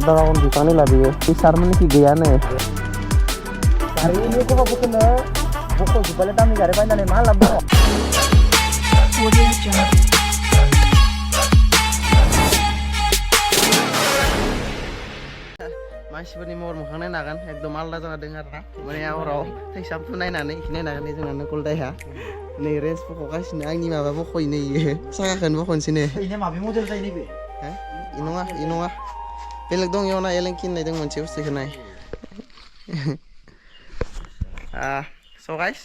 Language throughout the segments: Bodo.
dragon bifangi lah biye. Sarmen ki gayane. Hari ini aku mau bukan buku jubale kami gare paina nih malam dong. मानसिफोरनि महर मोखांनाय नागोन एकदम आलदा जाना दं आरोना माने हराव थैसामथु नायनानै इखिनो नायनानै जोंना नकुलदाया नै रेन्ज बख'गासिनो आंनि माबा बख'यो नै सागाखौनो बख'नोसै नै इने माबे मडेल जायो नैबे हो इ नङा बेलेग दं इयाव ना एलेंखि होननाय दं मोनसे बुस्थुखौ नाय स' गाइस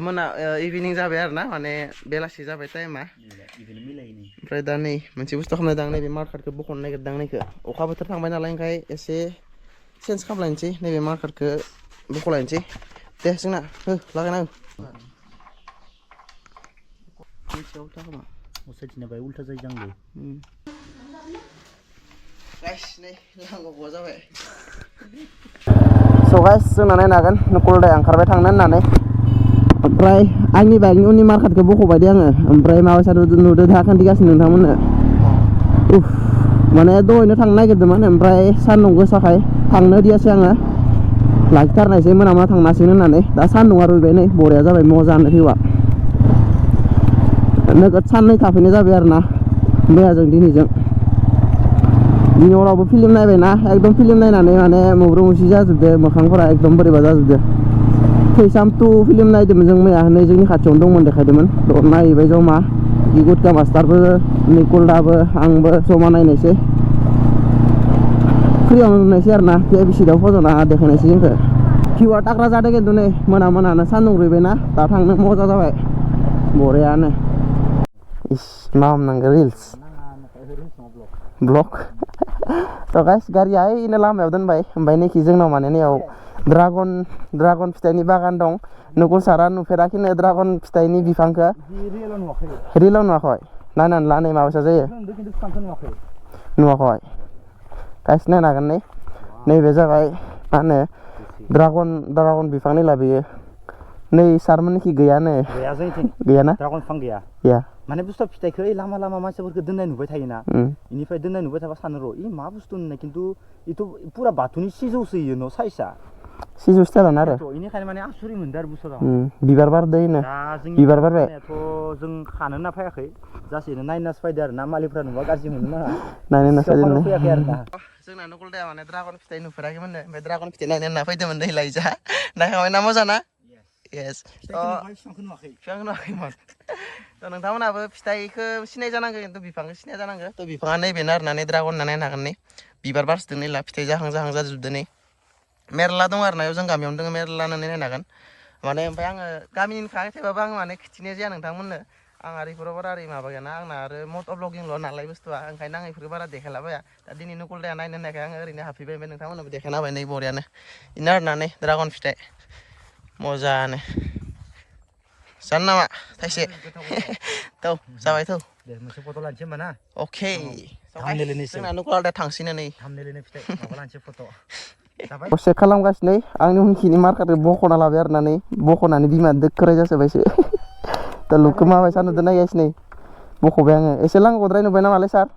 मोना इभिनिं जाबाय आरोना माने बेलासि जाबाय टाइमा ओमफ्राय दा नै मोनसे बुस्थु खालामनाय दां नैबे मार्कारखौ बख'नो नागिरदां नैखौ अखा बोथोर थांबाय नालाय ओंखाय एसे चेन्ज खालामलायनोसै नैबे मार्कारखौ बख'लायनोसै दे जोंना हो लागायना हो मिथियाव थाखोमा साइडना बाय उल्टा जायो जांबो गाइस नै लांगौआ जाबाय स' गाइस जोंना नायनो हागोन नकुलदाया ओंखारबाय थांनो होननानै ओमफ्राय आंनि बाइकनि उननि मार्कारखौ बख'बाय दे आङो ओमफ्राय माबा नुदो दा खोन्थिगासिनो नोंथांमोननो उफ माने दहायनो थांनो नागिरदोंमोन ओमफ्राय सान्दुं गोसाखाय थांनो दियासै आङो लाखिथारनायसै मोना थांनांसिगोन होननानै दा सान्दुंआ रुइबाय नै बरिया जाबाय मजानो भिउआ नोगोद साननै थाफैनाय जाबाय आरोना मैयाजों दिनैजों दिनै हरावबो फिल्म नायबायना एकदम फिल्म नायनानै माने मुब्रु मुसि जाजोबदो मोखांफोरा एकदम बोरैबा जाजोबदो थैसामथु फिल्म नायदोंमोन जों मैया नै जोंनि खाथियावनो दंमोन देखायदोंमोन नायहैबाय जमा गुटका मास्टारबो निकुलदाबो आंबो जमा नायनायसै फ्रियावनो नुनायसै आरोना VIP सिटआव फजना देखायनायसै जोंखौ भिउआ टाग्रा जादों खिन्थु नै मोनानो सान्दुं रुइबायना दा थांनो मजा जाबाय बरियानो इस मा हमनांगौ रिल्स ब्लग थ' गाइस गारिया ओइनो लामायाव दोनबाय ओमफ्राय नैखि जोंनाव माने नैयाव ड्रागन फिथाइनि बागान दं नकुल सारा नुफेराखैनो ड्रागन फिथाइनि बिफांखौ रिलाव नुवाखै नायनानै ला नै माबायसा जायो नुवाखै गाइस नायनो हागोन नैबे जाबाय मा होनो ड्रागन बिफांनि लाबोयो नै सारमोननिखि गैयानो गैयाना ड्रागन बिफां गैया माने बुस्थु फिथाइखौ लामा मानसिफोरखौ दोननाय नुबाय थायोना इनिफ्राय दोननाय नुबाय थाबा सानो र' इ मा बुस्थु होननाय खिन्थु इथ' पुरा बाथौनि सिजौसो इयो न' साइजआ सिजौ स्टाइलानो आरो इनिखायनो माने आसुरि मोनदों आरो बुस्थुआ बिबार बारदों बिबार बारबाय थ' जों खानो होनना फैयाखै जास्ट ओरैनो नायनासो फैदो आरो ना मालिकफ्रा नुबा गाज्रि मोनो नाङा नायनो फैयाखै आरो ना जोंना नकुलदाया माने ड्रागन फिथाइ नुफेराखैमोन ओमफ्राय ड्रागन फिथाइ नायनो होनना फैदोंमोन दै लायजा नायखाबाय ना मोजां ना येस बिफांखौ नुवाखैमोन थ' नोंथांमोनहाबो फिथाइखौ सिनाय जानांगौ खिन्थु बिफांखौ सिनाय जानांगौ थ' बिफाङा नैबेनो आरोना नै ड्रागन होनना नायनो हागोन नै बिबार बारसोदों नै ला फिथाइ जाहां जाजोबदों नै मेरला दं आरोना जों गामियावनो दङ मेरला होननानै नायनो हागोन माने ओमफ्राय आङो गामिनि खायाखै थेवबाबो आं माने खिथिनाय जाया नोंथांमोननो आं आरो इफोराव बारा ओरै माबा गैयाना आंना आरो मट' ब्लगिंल' नालाय बुस्थुआ ओंखायनो आं इफोरखौ बारा देखायलाबाया दा दिनै नकुलदाया नायनो होननायखाय आङो ओरैनो हाबफैबाय ओमफ्राय नोंथांमोननोबो देखायना होबाय नै बरियानो इनो आरोना नै ड्रागन फिथाइ मोजानो जानो नामा थाइसे थौ जाबाय थौ दे मोनसे फट' लानोसै होमबा ना अके जोंना नकुलदाया थांसिनो नै फिथाइ माबा लानोसै फट' दसे खालामगासिनो आंनि उनखिनि मार्कारखौ बख'ना लाबाय आरोना नै बख'नानै बिमा दोखोराय जासोबायसो दा लुकखौ माबायसा नुदों नायगासिनो बख'बाय आङो एसे लांगौद्राय नुबाय नामालै सार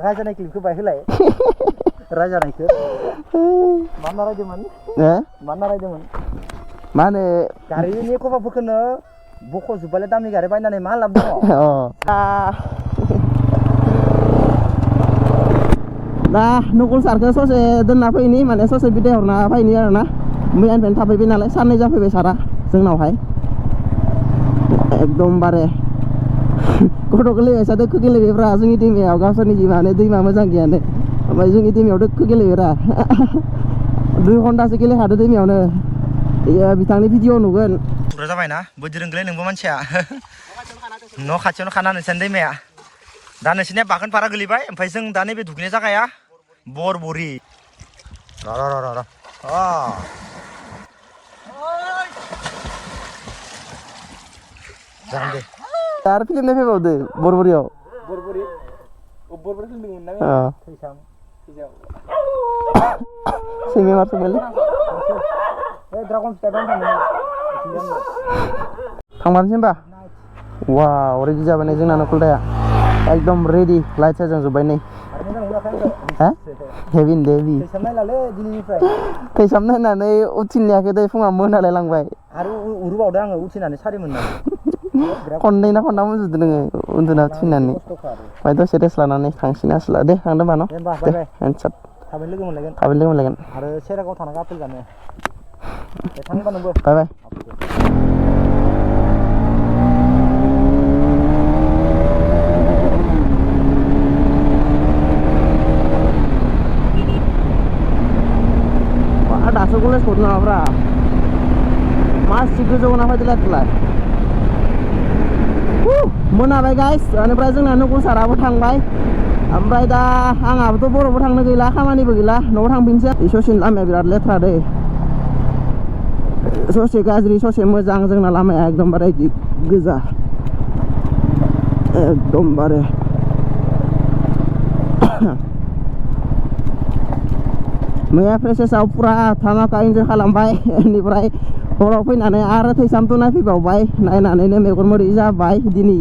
रायजानाय क्लिपखौ बायहोलाय रायजानायखौ मानो रायदोंमोन मा होनो गारिनि खबाफोरखौनो बख'जोब्बालाय दामि गारि बायनानै मा लाब दङ दा नकुल सारखौ ससे दोनना फैनि माने ससे बिदाय हरना फैनि आरोना मैयानिफ्रायनो थाफैबाय नालाय साननै जाफैबाय सारा जोंनावहाय एकदमबारे गथ' गेलेबायसा दोखो गेलेबायब्रा जोंनि दैमायाव गावसोरनि माने दैमा मोजां गैयानो ओमफ्राय जोंनि दैमायाव दोखो गेलेबायरा 2 घन्टासो गेलेखादो दैमायावनो बिथांनि भिडिअ नुगोन बुरजा जाबायना बोदि रोंगोलै नोंबो मानसिया न' खाथियावनो खाना नोंसानि दैमाया दा नोंसिनिया बाखोनफारा गोलैबाय ओमफ्राय जों दा नैबे दुगैनाय जागाया बरबरि र जागोन दे आरो फिल्म नायफैबावदो बरबरियाव बरबरि फिल्म ना थैसाम सैमा मारसोबायलै ड्रागन फिथाइ थांमारनोसै होमबा वाव रेडि जाबाय नै जोंना नकुलदाया एकदम रेडि लाइट साइजों जोब्बाय नै Ha? Heavy Devi. Samailaले दिनैनिफ्राय थैसामनो होननानै उथिननायाखै दै फुङाव मोनालाय लांबाय आरो उरुबावदों आङो उथिनानै सारिमोन ना खननै ना खनथाम उन्दुदों नोङो उन्दुना थिननानै ओमफ्राय दसे रेस्ट लानानै थांसिन आसला दे थांदो होनबा न' दे होमबा बाय बाय हेन्डसाट थाबै लोगो मोनलायगोन थाबै लोगो मोनलायगोन आरो सेरागाव थानांगौ आपेल जानो दे थांबा नोंबो बाय बाय दासो कलेज गदों नामाब्रा मासि गोजौना फैदोलाय मोनाबाय गाइस बेनिफ्राय जोंना नकुल साराबो थांबाय ओमफ्राय दा आंहाबोथ' बर'बो थांनो गैला खामानिबो गैला न'आव थांफिनसै ससेनि लामाया बिराद लेथ्रा दै ससे गाज्रि ससे मोजां जोंना लामाया एकदमबारे गोजा एकदमबारे मैया फ्रेसेसआव फुरा धामाका इन्जय खालामबाय बेनिफ्राय हराव फैनानै आरो थैसामथ' नायफैबावबाय नायनानैनो मेगन मोदै जाबाय दिनै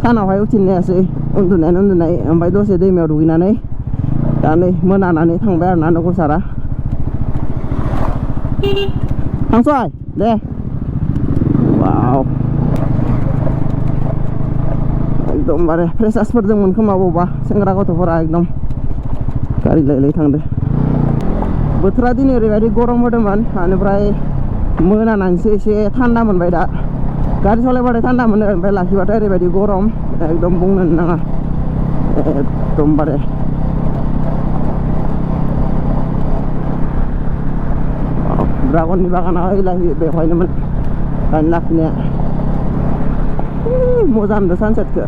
सानावहाय उथिनायासै उन्दुनाय ओमफ्राय दसे दैमायाव दुगैनानै दा नै मोनानानै थांबाय आरोना नकुल सारा थांसय दे वाव एकदमबारे फ्रेसार्सफोर दंमोन खोमा बबावबा सेंग्रा गथ'फोरा एकदम गारि लायै थांदो बोथोरा दिनै ओरैबायदि गरम होदोंमोन बेनिफ्राय मोनानानैसो एसे थान्दा मोनबाय दा गारि सालायबाथाय थान्दा मोनो ओमफ्राय लाखिबाथाय ओरैबायदि गरम एकदम बुंनो नाङा एकदमबारे ड्रागननि बागाना बेवहायनोमोन गायनो लाखिनाया मोजां नुदों सानसेटखौ